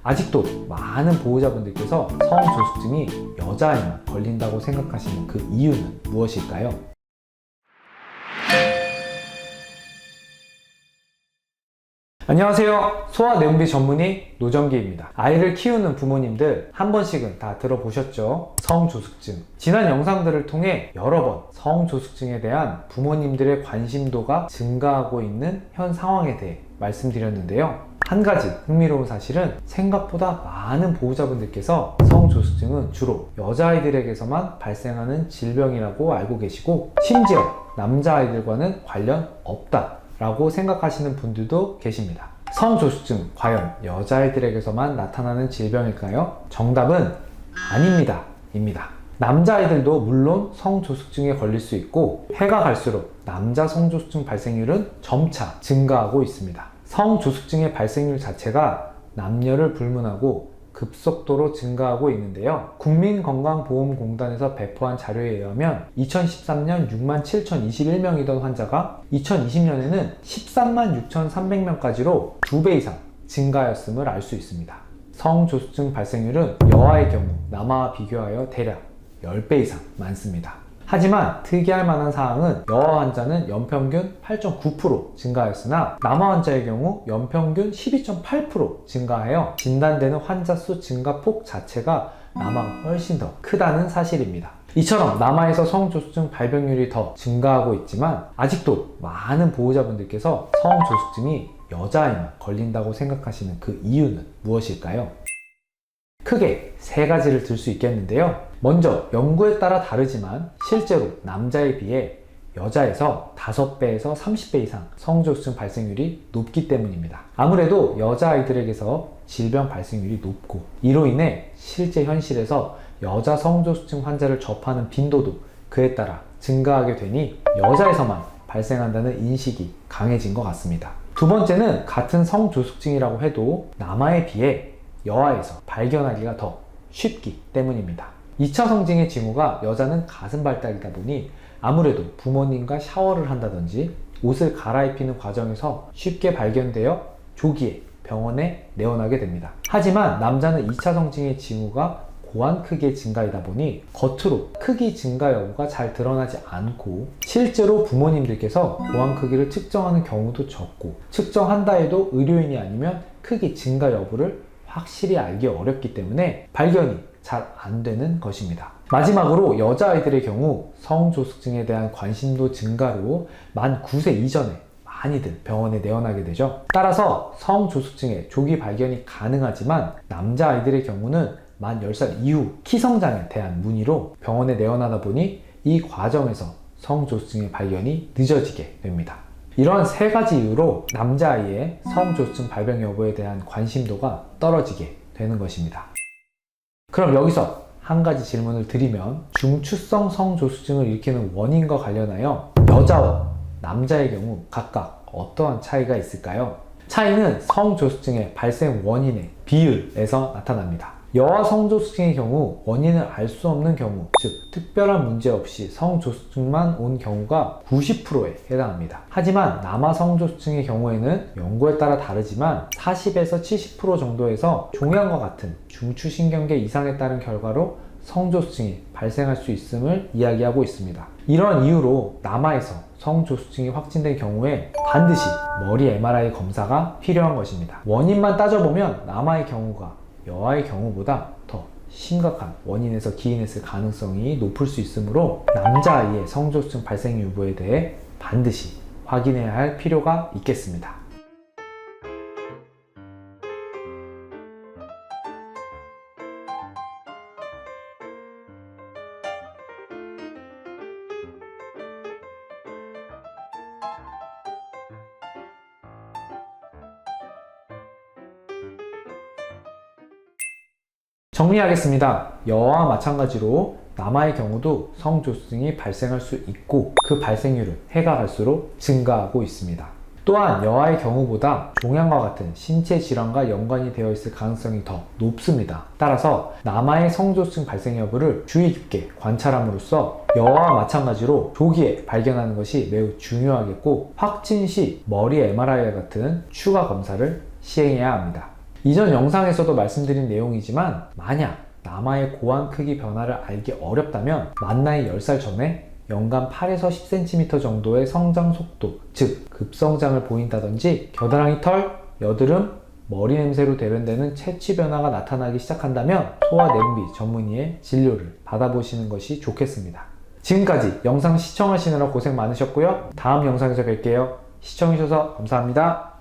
아직도 많은 보호자분들께서 성조숙증이 여자아이만 걸린다고 생각하시는 그 이유는 무엇일까요? 안녕하세요. 소아내분비 전문의 노정기입니다. 아이를 키우는 부모님들 한 번씩은 다 들어보셨죠? 성조숙증. 지난 영상들을 통해 여러 번 성조숙증에 대한 부모님들의 관심도가 증가하고 있는 현 상황에 대해 말씀드렸는데요. 한 가지 흥미로운 사실은 생각보다 많은 보호자분들께서 성조숙증은 주로 여자아이들에게서만 발생하는 질병이라고 알고 계시고, 심지어 남자아이들과는 관련 없다 라고 생각하시는 분들도 계십니다. 성조숙증 과연 여자아이들에게서만 나타나는 질병일까요? 정답은 아닙니다. 남자아이들도 물론 성조숙증에 걸릴 수 있고, 해가 갈수록 남자 성조숙증 발생률은 점차 증가하고 있습니다. 성조숙증의 발생률 자체가 남녀를 불문하고 급속도로 증가하고 있는데요. 국민건강보험공단에서 배포한 자료에 의하면 2013년 67,021명이던 환자가 2020년에는 136,300명까지로 2배 이상 증가하였음을 알 수 있습니다. 성조숙증 발생률은 여아의 경우 남아와 비교하여 대략 10배 이상 많습니다. 하지만 특이할 만한 사항은 여아 환자는 연평균 8.9% 증가하였으나 남아 환자의 경우 연평균 12.8% 증가하여 진단되는 환자 수 증가폭 자체가 남아가 훨씬 더 크다는 사실입니다. 이처럼 남아에서 성조숙증 발병률이 더 증가하고 있지만 아직도 많은 보호자분들께서 성조숙증이 여자아이만 걸린다고 생각하시는 그 이유는 무엇일까요? 크게 세 가지를 들 수 있겠는데요. 먼저 연구에 따라 다르지만 실제로 남자에 비해 여자에서 5배에서 30배 이상 성조숙증 발생률이 높기 때문입니다. 아무래도 여자아이들에게서 질병 발생률이 높고, 이로 인해 실제 현실에서 여자 성조숙증 환자를 접하는 빈도도 그에 따라 증가하게 되니 여자에서만 발생한다는 인식이 강해진 것 같습니다. 두 번째는 같은 성조숙증이라고 해도 남아에 비해 여아에서 발견하기가 더 쉽기 때문입니다. 2차 성징의 징후가 여자는 가슴 발달이다 보니 아무래도 부모님과 샤워를 한다든지 옷을 갈아입히는 과정에서 쉽게 발견되어 조기에 병원에 내원하게 됩니다. 하지만 남자는 2차 성징의 징후가 고환 크기의 증가이다 보니 겉으로 크기 증가 여부가 잘 드러나지 않고, 실제로 부모님들께서 고환 크기를 측정하는 경우도 적고, 측정한다 해도 의료인이 아니면 크기 증가 여부를 확실히 알기 어렵기 때문에 발견이 잘 안 되는 것입니다. 마지막으로 여자아이들의 경우 성조숙증에 대한 관심도 증가로 만 9세 이전에 많이들 병원에 내원하게 되죠. 따라서 성조숙증의 조기 발견이 가능하지만 남자아이들의 경우는 만 10살 이후 키성장에 대한 문의로 병원에 내원하다 보니 이 과정에서 성조숙증의 발견이 늦어지게 됩니다. 이러한 세 가지 이유로 남자아이의 성조숙증 발병 여부에 대한 관심도가 떨어지게 되는 것입니다. 그럼 여기서 한 가지 질문을 드리면, 중추성 성조숙증을 일으키는 원인과 관련하여 여자와 남자의 경우 각각 어떠한 차이가 있을까요? 차이는 성조숙증의 발생 원인의 비율에서 나타납니다. 여아 성조숙증의 경우 원인을 알 수 없는 경우, 즉 특별한 문제 없이 성조숙증만 온 경우가 90%에 해당합니다. 하지만 남아 성조숙증의 경우에는 연구에 따라 다르지만 40에서 70% 정도에서 종양과 같은 중추신경계 이상에 따른 결과로 성조숙증이 발생할 수 있음을 이야기하고 있습니다. 이런 이유로 남아에서 성조숙증이 확진된 경우에 반드시 머리 MRI 검사가 필요한 것입니다. 원인만 따져보면 남아의 경우가 여아의 경우보다 더 심각한 원인에서 기인했을 가능성이 높을 수 있으므로 남자아이의 성조숙증 발생 여부에 대해 반드시 확인해야 할 필요가 있겠습니다. 정리하겠습니다. 여아와 마찬가지로 남아의 경우도 성조숙증이 발생할 수 있고, 그 발생률은 해가 갈수록 증가하고 있습니다. 또한 여아의 경우보다 종양과 같은 신체 질환과 연관이 되어 있을 가능성이 더 높습니다. 따라서 남아의 성조숙증 발생 여부를 주의 깊게 관찰함으로써 여아와 마찬가지로 조기에 발견하는 것이 매우 중요하겠고, 확진 시 머리 MRI와 같은 추가 검사를 시행해야 합니다. 이전 영상에서도 말씀드린 내용이지만 만약 남아의 고환 크기 변화를 알기 어렵다면 만 나이 10살 전에 연간 8에서 10cm 정도의 성장 속도, 즉 급성장을 보인다든지 겨드랑이 털, 여드름, 머리 냄새로 대변되는 체취 변화가 나타나기 시작한다면 소아내분비 전문의의 진료를 받아보시는 것이 좋겠습니다. 지금까지 영상 시청하시느라 고생 많으셨고요. 다음 영상에서 뵐게요. 시청해주셔서 감사합니다.